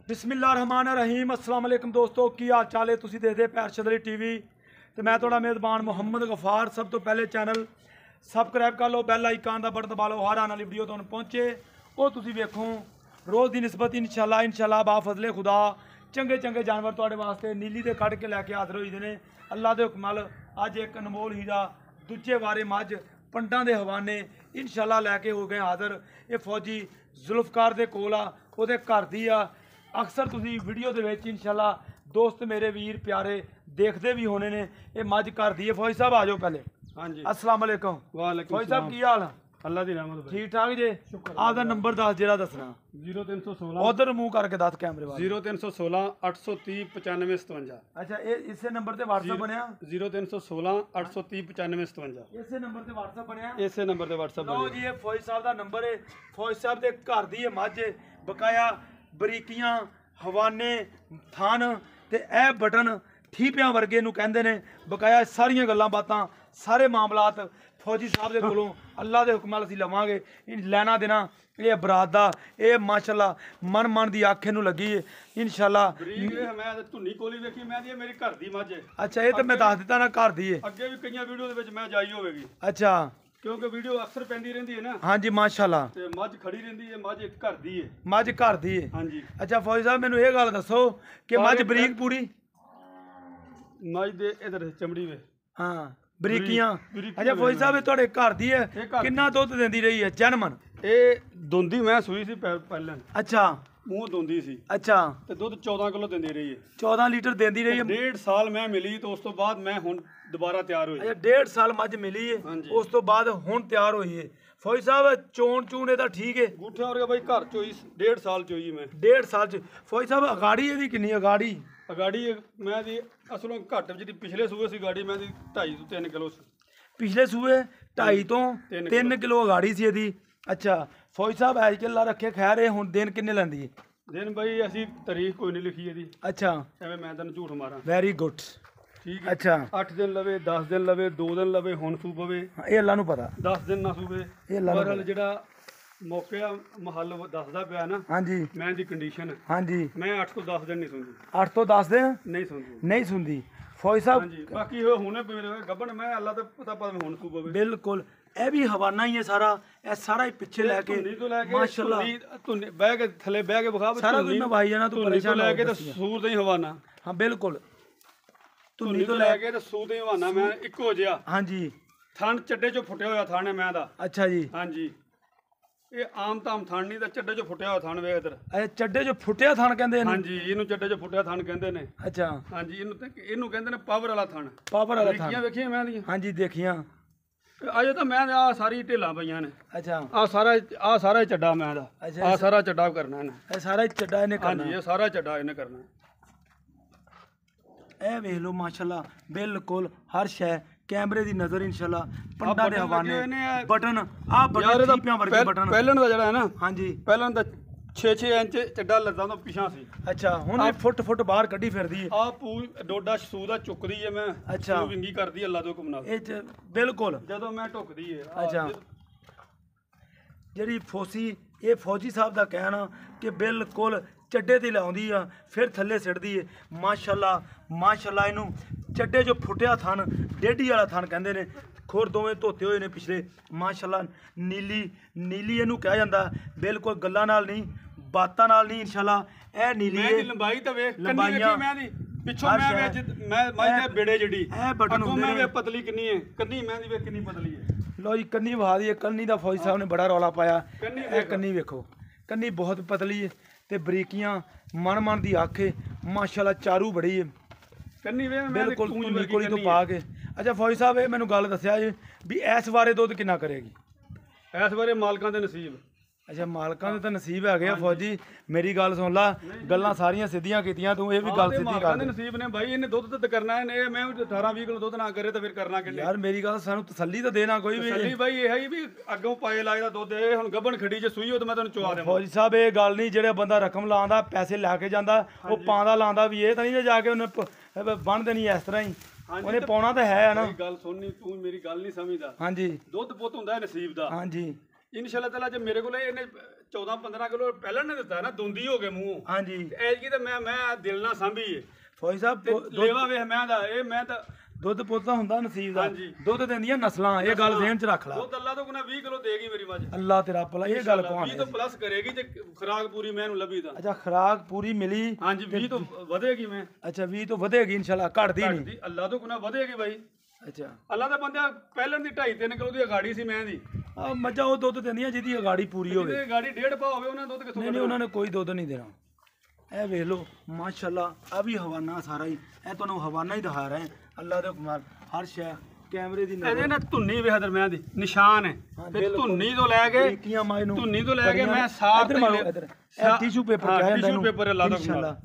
बिस्मिल्लाहिर्रहमानिर्रहीम अस्सलाम वालेकुम दोस्तों की हाल चाल है। तुसीं देखदे पैरशद अली टीवी तो मैं थोड़ा मेज़बान मुहम्मद गफार। सब तो पहले चैनल सबसक्राइब कर लो, बैल आइकन का बटन दबा लो, हर आने वाली वीडियो तुहानूं पहुंचे वो तुसीं वेखो। रोज़ की निस्बत इंशाल्लाह बा फजले खुदा चंगे चंगे जानवर तुहाडे वास्ते नीली दे कढ़ के लैके हाज़र होई दे ने। अल्लाह दे हुक्म नाल अज एक अनमोल हीरा दूजे वारे मझ पंडां दे हवाने इंशाल्लाह लैके हो गए हाज़र। ये फौजी जुल्फकार दे कोल आ, ओहदे घर दी आ। अक्सर तुसीं वीडियो दे विच इंशाल्लाह दोस्त मेरे वीर प्यारे देखते भी होने ने। ये मझ घर दी है। फौजी साहब आ जाओ पहले। हाँ जी, अस्सलाम वालेकुम। वालेकुम फौजी साहब की हाल? अल्लाह दी रहमत भाई। ठीक ठाक जे? आपका नंबर दस जेड़ा दसना। 0316 उधर मुंह करके दस कैमरे वाले। 0316 830 95 57। अच्छा, ये इसे नंबर ते व्हाट्सएप बनया? 0316 830 95 57। इसे नंबर ते व्हाट्सएप बनया? इसे नंबर ते व्हाट्सएप लो जी, ये फौजी साहब दा नंबर है। फौजी साहब दे घर दी है मझ, बकाया बरीकियां हवाने थान ते ए बटन ठीपियां वर्गे नूं कहंदे ने। बकाया सारियां गल्लां बातां सारे मामलात फौजी साहब दे कोलों अल्लाह दे हुक्म नाल असीं लवांगे। लैना देना ये बरात दा ये माशाअल्लाह मन मन दी आखे नूं लगी है इंशाअल्लाह। मैं धुन्नी कोली वेखी, मैं दी मेरी घर दी मझ। अच्छा, ये तो मैं दस दिता ना घर दी है। अगे भी कई वीडियो दे विच मैं जाई होवेगी, अच्छा, क्योंकि वीडियो अक्सर पैंदी रहिंदी है ना। हाँ जी, माशाअल्लाह। ते मझ खड़ी रहिंदी है, मझ एक घर दी है। मझ घर दी है। हाँ जी। अच्छा फौजी साहब, मैनू ये गल दसो कि मझ बरीक पूरी? मझ दे इधर चमड़ी वे। हाँ, बरीकियां। बरीकी अच्छा फौजी साहब, ये तुहाडे घर दी है? ये घर किन्ना दुध देंदी रही है जन्मन? ये दोंदी मैं सूई सी पहले, अच्छा मूंह दोंदी सी अच्छा, ते दुध 14 किलो दिंदी रही है। 14 लीटर देंदी रही है। 1.5 साल मैं मिली तो उस तो बाद मैं हुण दोबारा तैयार हुई। अच्छा, 1.5 साल मझ मिली है, हाँ जी। उस तो बाद हुण तैयार हुई है। फौजी साहब, चोण चूण ਇਹਦਾ ठीक है? गुठे और भाई घर चोई 1.5 साल चोई मैं। 1.5 साल च। फौजी साहब, अगाड़ी ਇਹਦੀ ਕਿੰਨੀ ਅਗਾੜੀ? अगाड़ी मैं दी असलों घट जी पिछले सूबे सी गाड़ी मैं दी 2.5 ਤੋਂ 3 किलो सी। पिछले सूबे 2.5 ਤੋਂ 3 ਕਿਲੋ ਅਗਾੜੀ ਸੀ ਇਹਦੀ। ਅੱਛਾ फौजी साहब, ਐਜ ਕੇ ਅੱਲਾ ਰੱਖੇ ਖੈਰ, ਇਹ ਹੁਣ ਦਿਨ ਕਿੰਨੇ ਲੈਂਦੀ ਹੈ? दिन भाई असी तारीख कोई नहीं लिखी है दी, अच्छा, एवें मैं तेन झूठ मारा। Very good. ठीक है, अच्छा, 8 दिन लवे, 10 दिन लवे, 2 दिन लवे, हुण सू पवे, ਇਹ ਅੱਲਾ ਨੂੰ ਪਤਾ। 10 दिन ना सूबे। ਇਹ ਅੱਲਾ ਨੂੰ बहरहाल जेड़ा मौके महल दसदा पिया ना, ਹਾਂਜੀ मैं दी कंडीशन ਹਾਂਜੀ। मैं 8 ਤੋਂ 10 दिन नहीं सुनदी, 8 ਤੋਂ 10 ਦਿਨ नहीं सुनदी। ਨਹੀਂ ਸੁਣਦੀ फौजी साहब। हाँ जी, बाकी हुणे मेरे गबन मैं अल्लाह तो पता पर हुण सू पवे। बिल्कुल, ਇਹ ਵੀ ਹਵਾਨਾ ਹੀ ਹੈ ਸਾਰਾ। ਇਹ ਸਾਰਾ ਹੀ ਪਿੱਛੇ ਲੈ ਕੇ ਧੁੰਨੀ ਤੋਂ ਲੈ ਕੇ ਮਾਸ਼ਾਅੱਲਾ ਧੁੰਨੀ ਬਹਿ ਕੇ ਥੱਲੇ ਬਹਿ ਕੇ ਵਿਖਾ ਸਾਰਾ ਕੁਝ ਮੈਂ ਭਾਈ ਜਾਣਾ, ਤੂੰ ਧੁੰਨੀ ਤੋਂ ਪਰੇਸ਼ਾਨ ਲੈ ਹੋ ਕੇ ਤੇ ਦੱਸੀ। ਸੂਰ ਦਾ ਹੀ ਹਵਾਨਾ। ਹਾਂ ਬਿਲकुल, ਧੁੰਨੀ ਤੋਂ ਲੈ ਕੇ ਤੇ ਸੂਰ ਦਾ ਹੀ ਹਵਾਨਾ ਮੈਂ ਇੱਕੋ ਜਿਹਾ। ਹਾਂਜੀ। ਥਣ ਚੱਡੇ ਚੋਂ ਫੁੱਟਿਆ ਹੋਇਆ ਥਣ ਹੈ ਮੈਂ ਦਾ। ਅੱਛਾ ਜੀ। ਹਾਂਜੀ, ਇਹ ਆਮ ਤਾਮ ਥਣ ਨਹੀਂ ਦਾ, ਚੱਡੇ ਚੋਂ ਫੁੱਟਿਆ ਹੋਇਆ ਥਣ ਵੇਖ ਇਧਰ। ਇਹ ਚੱਡੇ ਜੋ ਫੁੱਟਿਆ ਥਣ ਕਹਿੰਦੇ ਇਹਨੂੰ? ਹਾਂਜੀ, ਇਹਨੂੰ ਚੱਡੇ ਚੋਂ ਫੁੱਟਿਆ ਥਣ ਕਹਿੰਦੇ ਨੇ। ਅੱਛਾ, ਹਾਂਜੀ, ਇਹਨੂੰ ਕਹਿੰਦੇ ਨੇ ਪਾਵਰ ਵਾਲਾ ਥਣ। ਪਾਵਰ ਵਾਲਾ ਬਰੀਕੀਆਂ ਥਣ? ਵੇਖੀਆਂ ਮੈਂ ਦੀਆਂ। ਹਾਂਜੀ ਦੇਖੀਆਂ। ਅਜੇ ਤਾਂ ਮੈਂ ਆ ਸਾਰੀ ਢੇਲਾਂ ਪਈਆਂ ਨੇ। ਅੱਛਾ, ਆ ਸਾਰਾ ਹੀ ਚੱਡਾ ਮੈਂ ਦਾ। ਅੱਛਾ, ਆ ਸਾਰਾ ਚੱਡਾ ਕਰਨਾ ਇਹਨੇ। ਇਹ ਸਾਰਾ ਹੀ ਚੱਡਾ ਇਹਨੇ ਕਰਨਾ? ਹਾਂਜੀ, ਇਹ ਸਾਰਾ ਚੱਡਾ ਇਹਨੇ ਕਰਨਾ। ਇਹ ਵੇਖ ਲਓ ਮਾਸ਼ਾਅੱਲਾ, ਬਿਲਕੁਲ ਹਰ ਸ਼ੈ ਕੈਮਰੇ ਦੀ ਨਜ਼ਰ ਇੰਸ਼ਾਅੱਲਾ। ਪੰਡਾ ਦੇ ਹਵਾਨੇ ਬਟਨ, ਆ ਬਟਨ ਠੀਪਿਆਂ ਵਰਗੇ ਬਟਨ। ਪਹਿਲਣ ਦਾ ਜਿਹੜਾ ਹੈ ਨਾ, ਹਾਂਜੀ, ਪਹਿਲਣ ਦਾ 6-6 ਇੰਚ ਚੱਡਾ ਲੱਦਾਂ ਤੋਂ ਪਿਛਾਂ ਸੀ। ਅੱਛਾ, ਹੁਣ ਇਹ ਫੁੱਟ ਬਾਹਰ ਕੱਢੀ ਫਿਰਦੀ ਹੈ। ਆ ਪੂ ਡੋਡਾ ਸੂ ਦਾ ਚੁੱਕਦੀ ਹੈ ਮੈਂ। ਅੱਛਾ, ਉਹ ਵਿੰਗੀ ਕਰਦੀ ਅੱਲਾ ਦੇ ਹੁਕਮ ਨਾਲ। ਇਹ ਬਿਲਕੁਲ ਜਦੋਂ ਮੈਂ ਢੁੱਕਦੀ ਹੈ। ਅੱਛਾ, ਜਿਹੜੀ ਇਹ ਫੌਜੀ ਸਾਹਿਬ ਦਾ ਕਹਿਣਾ ਕਿ ਬਿਲਕੁਲ ਚੱਡੇ ਤੇ ਲਾਉਂਦੀ ਆ, ਫਿਰ ਥੱਲੇ ਸਿੱਟਦੀ ਹੈ। ਮਾਸ਼ਾਅੱਲਾ ਮਾਸ਼ਾਅੱਲਾ, ਇਹਨੂੰ ਚੱਡੇ 'ਚੋਂ ਫੁੱਟਿਆ ਥਣ, ਡੇਢੀ ਵਾਲਾ ਥਣ ਕਹਿੰਦੇ ਨੇ। ਖੁਰ ਦੋਵੇਂ ਧੋਤੇ ਹੋਏ ਨੇ ਪਿਛਲੇ ਮਾਸ਼ਾਅੱਲਾ। ਨੀਲੀ ਇਹਨੂੰ ਕਿਹਾ ਜਾਂਦਾ, ਬਿਲਕੁਲ ਗੱਲਾਂ ਨਾਲ ਨਹੀਂ, ਬਾਤਾਂ ਨਾਲ ਨਹੀਂ ਇੰਸ਼ਾਅੱਲਾ। ਇਹ ਨੀਲੀ ਮੈਂ ਦੀ ਲੰਬਾਈ ਤਾਂ ਵੇਖ, ਕੰਨੀ ਵੇਖੀ ਮੈਂ ਦੀ ਪਿੱਛੋਂ ਮੈਂ ਮਾਈ ਦੇ ਬੇੜੇ ਜਿਹੜੀ ਇਹ ਬਟਨ ਹੁੰਦੇ ਮੈਂ ਨੇ। ਵੇ ਪਤਲੀ ਕਿੰਨੀ ਹੈ, ਕੰਨੀ ਮੈਂ ਦੀ ਵੇਖ ਕਿੰਨੀ ਪਤਲੀ ਹੈ। ਲੋ ਜੀ, ਕੰਨੀ ਵਹਾ ਦੀ ਹੈ। ਕੰਨੀ ਦਾ ਫੌਜੀ ਸਾਹਿਬ ਨੇ ਬੜਾ ਰੌਲਾ ਪਾਇਆ। ਕੰਨੀ ਇਹ ਕੰਨੀ ਵੇਖੋ, ਕੰਨੀ ਬਹੁਤ ਪਤਲੀ ਹੈ ਤੇ ਬਰੀਕੀਆਂ ਮਨ ਦੀ ਆਖੇ ਮਾਸ਼ਾਅੱਲਾ, ਚਾਰੂ ਬੜੀ ਹੈ ਕੰਨੀ ਵੇ ਮੈਂ ਬਿਲकुल ਧੁੰਨੀ ਕੋਲੀ ਤੋਂ ਪਾ ਕੇ। ਅੱਛਾ ਫੌਜੀ ਸਾਹਿਬ, ਇਹ ਮੈਨੂੰ ਗੱਲ ਦੱਸਿਆ ਜੀ ਵੀ ਇਸ ਬਾਰੇ ਦੁੱਧ ਕਿੰਨਾ ਕਰੇਗੀ? ਇਸ ਬਾਰੇ ਮਾਲਕਾਂ ਦੇ ਨਸੀਬ। ਅੱਛਾ, ਮਾਲਕਾਂ ਦੇ ਤਾਂ ਨਸੀਬ ਹੈਗੇ ਆ ਫੌਜੀ। ਮੇਰੀ ਗੱਲ ਸੁਣ ਲਾ, ਗੱਲਾਂ ਸਾਰੀਆਂ ਸਿੱਧੀਆਂ ਕੀਤੀਆਂ ਤੂੰ, ਇਹ ਵੀ ਗੱਲ ਸਿੱਧੀ ਮਾਲਕਾਂ ਕਰ ਦੇ ਦੇ। ਨਸੀਬ ਨੇ ਭਾਈ, ਇਹਨੇ ਦੁੱਧ ਤੇ ਕਰਨਾ ਹੈ। ਇਹ ਮੈਂ 18-20 ਕਿਲੋ ਦੁੱਧ ਨਾ ਕਰੇ ਤਾਂ ਫਿਰ ਕਰਨਾ ਕਿੰਨੇ? ਯਾਰ ਮੇਰੀ ਗੱਲ, ਸਾਨੂੰ ਤਸੱਲੀ ਤਾਂ ਦੇਣਾ ਕੋਈ ਵੀ। ਤਸੱਲੀ ਭਾਈ ਇਹ ਹੈ ਵੀ ਅੱਗੋਂ ਪਾਏ ਲੱਗਦਾ ਦੁੱਧ। ਇਹ ਹੁਣ ਗੱਬਣ ਖੱਡੀ ਜੇ ਸੂਈ ਹੋ ਤਾਂ ਮੈਂ ਤੈਨੂੰ ਚਵਾ ਦੇਵਾਂ। ਫੌਜੀ ਸਾਹਿਬ, ਇਹ ਗੱਲ ਨਹੀਂ ਜਿਹੜੇ ਬੰਦਾ ਰਕਮ ਲਾਉਂਦਾ ਪੈਸੇ ਲੈ ਕੇ ਜਾਂਦਾ, ਉਹ ਪਾਉਂਦਾ ਲਾਉਂਦਾ ਵੀ ਇਹ ਤਾਂ ਨਹੀਂ ਜਾ ਕੇ ਉਹਨੇ ਬਣ ਦੇਣੀ ਇਸ ਤਰ੍ਹਾਂ ਹੀ। ਉਹਨੇ ਪਾਉਣਾ ਤਾਂ ਹੈ ਨਾ। ਗੱਲ ਸੁਣਨੀ, ਤੂੰ ਮੇਰੀ ਗੱਲ ਨਹੀਂ ਸਮਝਦਾ। ਹਾਂਜੀ, ਦੁੱਧ ਪੁੱਤ ਹੁੰਦਾ ਨਸੀਬ ਦਾ। ਹਾਂਜੀ, ਇਨਸ਼ਾਅੱਲਾ ਤਾਲਾ ਜੇ ਮੇਰੇ ਕੋਲ ਇਹਨੇ 14-15 ਕਿਲੋ ਪਹਿਲਾਂ ਨੇ ਦਿੱਤਾ ਨਾ ਦੁੰਦੀ ਹੋ ਗਏ ਮੂੰਹ ਹਾਂਜੀ ਐਤਕੀ ਤਾਂ ਮੈਂ ਦਿਲ ਨਾਲ ਸਾਂਭੀ ਏ ਫੌਜੀ ਸਾਹਿਬ ਤੇ ਲੇਵਾ ਵੇਖ ਮੈਂ ਦਾ ਇਹ ਮੈਂ ਤਾਂ ਦੁੱਧ ਪੁੱਤ ਤਾਂ ਹੁੰਦਾ ਨਸੀਬ ਦਾ ਹਾਂਜੀ। ਦੁੱਧ ਦਿੰਦੀਆਂ ਨਸਲਾਂ ਇਹ ਗੱਲ ਜ਼ਿਹਨ ਚ ਰੱਖ ਲੈ ਦੁੱਧ ਅੱਲਾ ਤੋਂ ਗੁਨਾ 20 ਕਿਲੋ ਦੇਗੀ ਮੇਰੀ ਮੱਝ ਅੱਲਾ ਤੇਰਾ ਭਲਾ ਇਹ ਗੱਲ ਕੌਣ 20 ਤੋਂ ਪਲੱਸ ਕਰੇਗੀ ਤੇ ਖੁਰਾਕ ਪੂਰੀ ਮੈਨੂੰ ਲੱਭੀ ਤਾਂ ਅੱਛਾ ਖੁਰਾਕ ਪੂਰੀ ਮਿਲੀ ਹਾਂਜੀ 20 ਤੋਂ ਵਧੇਗੀ ਮੈਂ ਅੱਛਾ 20 ਤੋਂ ਵਧੇਗੀ ਇਨਸ਼ਾਅੱਲਾ ਘਟਦੀ ਨਹੀਂ ਦੀ ਅੱਲਾ ਤੋਂ ਗੁਨਾ ਵਧੇਗੀ ਬਾਈ ਅੱਛਾ ਅੱਲਾ ਦਾ ਬੰਦਾ ਪਹਿਲਾਂ ਦੀ 2.5-3 ਕਿਲੋ ਦੀ ਅਗਾੜੀ ਸੀ ਮੈਂ ਦੀ ਆ ਮੱਝਾਂ ਉਹ ਦੁੱਧ ਦਿੰਦੀਆਂ ਜਿਹਦੀ ਅਗਾੜੀ ਪੂਰੀ ਹੋਵੇ ਜਿਹਦੀ ਗਾੜੀ 1.5 ਪਾ ਹੋਵੇ ਉਹਨਾਂ ਦੁੱਧ ਕਿੱਥੋਂ ਨਹੀਂ ਉਹਨਾਂ ਨੇ ਕੋਈ ਦੁੱਧ ਨਹੀਂ ਦੇਣਾ ਇਹ ਵੇਖ ਲਓ ਮਾਸ਼ਾਅੱਲਾ ਆ ਵੀ ਹਵਾਨਾ ਸਾਰਾ ਹੀ ਇਹ ਤੁਹਾਨੂੰ ਹਵਾਨਾ ਹੀ ਦਿਖਾ ਰਹੇ ਅੱਲਾ ਦੇ ਕਮਾਲ ਹਰ ਸ਼ੈ ਕੈਮਰੇ ਦੀ ਇਹਦੇ ਨਾ ਧੁੰਨੀ ਵੇਖ ਦਰਮਿਆਨ ਦੀ ਨਿਸ਼ਾਨ ਹੈ ਤੇ ਧੁੰਨੀ ਤੋਂ ਲੈ ਕੇ ਕੀਆਂ ਮਾਈ ਨੂੰ ਧੁੰਨੀ ਤੋਂ ਲੈ ਕੇ ਮੈਂ ਸਾਰ ਇੱਧਰ ਮਾਰੋ ਇੱਧਰ ਇਹ ਟਿਸ਼ੂ ਪੇਪਰ ਕਿਹਾ ਜਾਂਦਾ ਟਿਸ਼ੂ ਪੇਪਰ ਅੱਲਾ ਦਾ ਇਨਸ਼ਾਅੱਲਾ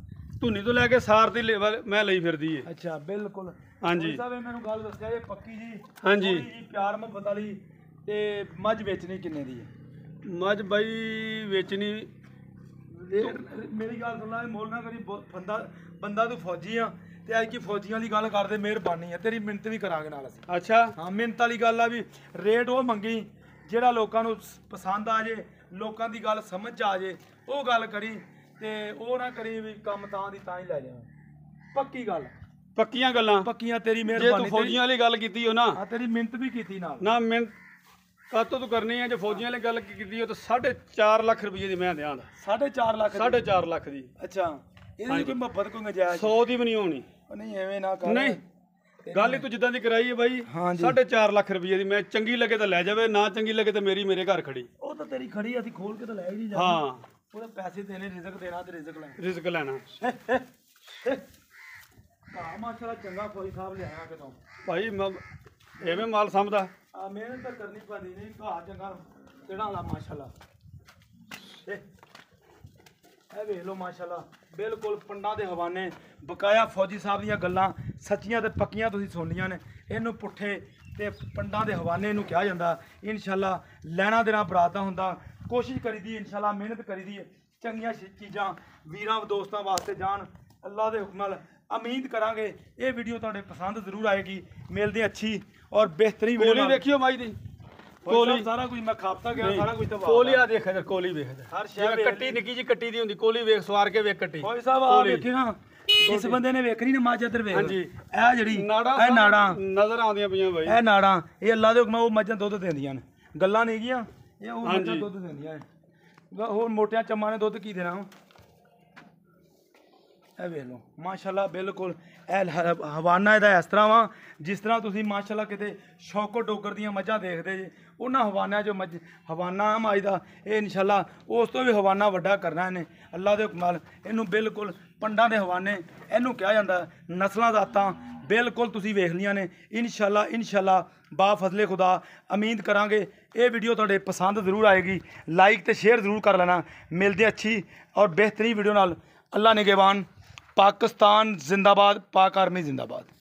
ਧੁੰਨੀ ਤੋਂ ਲੈ ਕੇ ਸਾਰ ਦੀ ਲੈਵਲ ਮੈਂ ਲਈ ਫਿਰਦੀ ਏ ਅੱਛਾ ਬਿਲਕੁਲ ਹਾਂਜੀ ਸਾਹਿਬ ਇਹ ਮੈਨੂੰ ਗੱਲ ਦੱਸਿਆ ਇਹ ਪੱਕੀ ਜੀ ਹਾਂਜੀ ਥੋੜ੍ਹੀ ਜਿਹੀ ਪਿਆਰ ਮੁਹੱਬਤ ਵਾਲੀ ਤੇ ਮੱਝ ਵੇਚਣੀ ਕਿੰਨੇ ਦੀ ਹੈ ਮੱਝ ਬਾਈ ਵੇਚਣੀ ਮੇਰੀ ਗੱਲ ਸੁਣ ਲੈ ਮੋਲ ਨਾ ਕਰੀ ਬੰਦਾ ਤੂੰ ਫੌਜੀ ਆ ਤੇ ਅੱਜ ਕੀ ਫੌਜੀਆਂ ਦੀ ਗੱਲ ਕਰਦੇ ਮਿਹਰਬਾਨੀ ਆ ਤੇਰੀ ਮਿਹਨਤ ਵੀ ਕਰਾਂਗੇ ਨਾਲ ਅਸੀਂ ਅੱਛਾ ਹਾਂ ਮਿਹਨਤ ਵਾਲੀ ਗੱਲ ਆ ਵੀ ਰੇਟ ਉਹ ਮੰਗੀ ਜਿਹੜਾ ਲੋਕਾਂ ਨੂੰ ਪਸੰਦ ਆ ਜੇ ਲੋਕਾਂ ਦੀ ਗੱਲ ਸਮਝ 'ਚ ਆ ਜੇ ਉਹ ਗੱਲ ਕਰੀ ਤੇ ਉਹ ਨਾ ਕਰੀ ਵੀ ਕੰਮ ਤਾਂ ਦੀ ਤਾਂ ਹੀ ਲੈ ਜਾਵਾਂ ਪੱਕੀ ਗੱਲ ਪੱਕੀਆਂ ਗੱਲਾਂ ਪੱਕੀਆਂ ਤੇਰੀ ਜੇ ਤੂੰ ਮਿਹਰਬਾਨੀ ਫੌਜੀਆਂ ਵਾਲੀ ਗੱਲ ਕੀਤੀ ਹੋ ਨਾ ਹਾਂ ਤੇਰੀ ਮਿਹਨਤ ਵੀ ਕੀਤੀ ਨਾਲ ਨਾ ਮੈਂ ਕਾਤੋਂ ਤੂੰ ਕਰਨੀ ਹੈ ਜੇ ਫੌਜੀਆਂ ਵਾਲੀ ਗੱਲ ਕੀਤੀ ਹੋ ਤਾਂ 4.5 ਲੱਖ ਰੁਪਏ ਦੀ ਮੈਂ ਦਿਆਂ ਦਾ 4.5 ਲੱਖ ਦੀ। 4.5 ਲੱਖ ਦੀ ਅੱਛਾ ਇਹਦੀ ਕੋਈ ਮੁਹੱਬਤ ਕੋਈ ਨਜਾਇਜ਼ 100 ਦੀ ਵੀ ਨਹੀਂ ਹੋਣੀ ਉਹ ਨਹੀਂ ਐਵੇਂ ਨਾ ਕਰ ਨਹੀਂ ਗੱਲ ਹੀ ਤੂੰ ਜਿੱਦਾਂ ਦੀ ਕਰਾਈ ਹੈ ਬਾਈ ਹਾਂਜੀ। 4.5 ਲੱਖ ਰੁਪਏ ਦੀ ਮੈਂ ਚੰਗੀ ਲੱਗੇ ਤਾਂ ਲੈ ਜਾਵੇ ਨਾ ਚੰਗੀ ਲੱਗੇ ਤਾਂ ਮੇਰੀ ਮੇਰੇ ਘਰ ਖੜੀ ਉਹ ਤਾਂ ਤੇਰੀ ਖੜੀ ਅਸੀਂ ਖੋਲ ਕੇ ਤਾਂ ਲੈ ਹੀ ਨਹੀਂ ਜਾਂਦੇ ਹਾਂ ਉਹਦੇ ਪੈਸੇ ਦੇਣੇ ਰਿਜ਼ਕ ਦੇਣਾ ਤੇ ਰਿਜ਼ਕ ਲੈਣਾ ਰਿਜ਼ਕ ਲੈਣਾ ਕਾ ਮਾਸ਼ਾਅੱਲਾ ਚੰਗਾ ਫੌਜੀ ਸਾਹਿਬ ਲਿਆਇਆ ਕਿਤੋਂ ਭਾਈ ਮੈਂ ਐਵੇਂ ਮਾਲ ਸਮਝਦਾ ਆ ਮਿਹਨਤ ਤਾਂ ਕਰਨੀ ਪੈਂਦੀ ਨਹੀਂ ਘਾਹ ਚੰਗਾ ਕਿਹੜਾ ਵਾਲਾ ਮਾਸ਼ਾਅੱਲਾ ਇਹ ਵੇਖ ਲਓ ਮਾਸ਼ਾਅੱਲਾ ਬਿਲਕੁਲ ਪੰਡਾਂ ਦੇ ਹਵਾਨੇ ਬਕਾਇਆ ਫੌਜੀ ਸਾਹਿਬ ਦੀਆਂ ਗੱਲਾਂ ਸੱਚੀਆਂ ਤੇ ਪੱਕੀਆਂ ਤੁਸੀਂ ਸੁਣਨੀਆਂ ਨੇ ਇਹਨੂੰ ਪੁੱਠੇ ਤੇ ਪੰਡਾਂ ਦੇ ਹਵਾਨੇ ਨੂੰ ਕਿਹਾ ਜਾਂਦਾ ਇਨਸ਼ਾਅੱਲਾ ਲੈਣਾ ਦੇਣਾ ਬਰਾਦਾ ਹੁੰਦਾ ਕੋਸ਼ਿਸ਼ ਕਰੀਦੀ ਇਨਸ਼ਾਅੱਲਾ ਮਿਹਨਤ ਕਰੀਦੀ ਚੰਗੀਆਂ ਚੀਜ਼ਾਂ ਵੀਰਾਂ ਦੋਸਤਾਂ ਵਾਸਤੇ ਜਾਣ ਅੱਲਾ ਦੇ ਹੁਕਮ ਨਾਲ ਉਮੀਦ ਕਰਾਂਗੇ ਇਹ ਵੀਡੀਓ ਤੁਹਾਡੇ ਪਸੰਦ ਜ਼ਰੂਰ ਆਏਗੀ ਮਿਲਦੇ ਅੱਛੀ ਔਰ ਬਿਹਤਰੀਨ ਕੋਲੀ ਵੇਖਿਓ ਮਾਈ ਦੀ ਕੋਲੀ ਸਾਰਾ ਕੁਝ ਮੈਂ ਖਾਪਤਾ ਗਿਆ ਸਾਰਾ ਕੁਝ ਤਾਂ ਕੋਲੀ ਆ ਦੇਖ ਇਧਰ ਕੋਲੀ ਵੇਖ ਹਰ ਸ਼ੈ ਜਿਵੇਂ ਕੱਟੀ ਨਿੱਕੀ ਜੀ ਕੱਟੀ ਦੀ ਹੁੰਦੀ ਕੋਲੀ ਵੇਖ ਸਵਾਰ ਕੇ ਵੇਖ ਕੱਟੀ ਫੌਜੀ ਸਾਹਿਬ ਆ ਵੇਖੀ ਨਾ ਇਸ ਬੰਦੇ ਨੇ ਵੇਖਣੀ ਨਮਾਜ਼ ਇੱਧਰ ਵੇਖ ਹਾਂਜੀ। ਇਹ ਜਿਹੜੀ ਨਾੜਾਂ ਇਹ ਨਾੜਾਂ ਨਜ਼ਰ ਆਉਂਦੀਆਂ ਪਈਆਂ ਬਾਈ ਇਹ ਨਾੜਾਂ ਇਹ ਅੱਲਾ ਦੇ ਹੁਕਮ ਨਾਲ ਉਹ ਮੱਝਾਂ ਦੁੱਧ ਦਿੰਦੀਆਂ ਨੇ ਗੱਲਾਂ ਨਹੀਂ ਗੀਆਂ ਇਹ ਉਹ ਮੱਝਾਂ ਦੁੱਧ ਦਿੰਦੀਆਂ ਨੇ ਹੋਰ ਮੋਟਿਆਂ ਚੰਮਾਂ ਨੇ ਦੁੱਧ ਕੀ ਦੇਣਾ ਇਹ ਵੇਖ ਲਓ ਮਾਸ਼ਾਅੱਲਾ ਬਿਲਕੁਲ ਇਹ ਹਵਾਨਾ ਇਹਦਾ ਇਸ ਤਰ੍ਹਾਂ ਵਾ ਜਿਸ ਤਰ੍ਹਾਂ ਤੁਸੀਂ ਮਾਸ਼ਾਅੱਲਾ ਕਿਤੇ ਸ਼ੌਕੋ ਡੋਗਰ ਦੀਆਂ ਮੱਝਾਂ ਦੇਖਦੇ ਜੇ ਉਹਨਾਂ ਹਵਾਨਿਆਂ 'ਚੋਂ ਮੱਝ ਹਵਾਨਾ ਮਾਈ ਦਾ ਇਹ ਇਨਸ਼ਾਅੱਲਾ ਉਸ ਤੋਂ ਵੀ ਹਵਾਨਾ ਵੱਡਾ ਕਰਨਾ ਇਹਨੇ ਅੱਲਾ ਦੇ ਹੁਕਮ ਨਾਲ ਇਹਨੂੰ ਬਿਲਕੁਲ ਪੰਡਾਂ ਦੇ ਹਵਾਨੇ ਇਹਨੂੰ ਕਿਹਾ ਜਾਂਦਾ ਨਸਲਾਂ ਜ਼ਾਤਾਂ ਬਿਲਕੁਲ ਤੁਸੀਂ ਵੇਖ ਲੀਆਂ ਨੇ ਇਨਸ਼ਾਅੱਲਾ ਬਾ ਫਜ਼ਲੇ ਖੁਦਾ ਉਮੀਦ ਕਰਾਂਗੇ ਇਹ ਵੀਡੀਓ ਤੁਹਾਡੇ ਪਸੰਦ ਜ਼ਰੂਰ ਆਏਗੀ ਲਾਈਕ ਤੇ ਸ਼ੇਅਰ ਜ਼ਰੂਰ ਕਰ ਲੈਣਾ ਮਿਲਦੇ ਅੱਛੀ ਔਰ ਬਿਹਤਰੀਨ ਵੀਡੀਓ ਨਾਲ ਅੱਲਾ ਨਿਗਹਿਬਾਨ पाकिस्तान जिंदाबाद पाक आर्मी जिंदाबाद।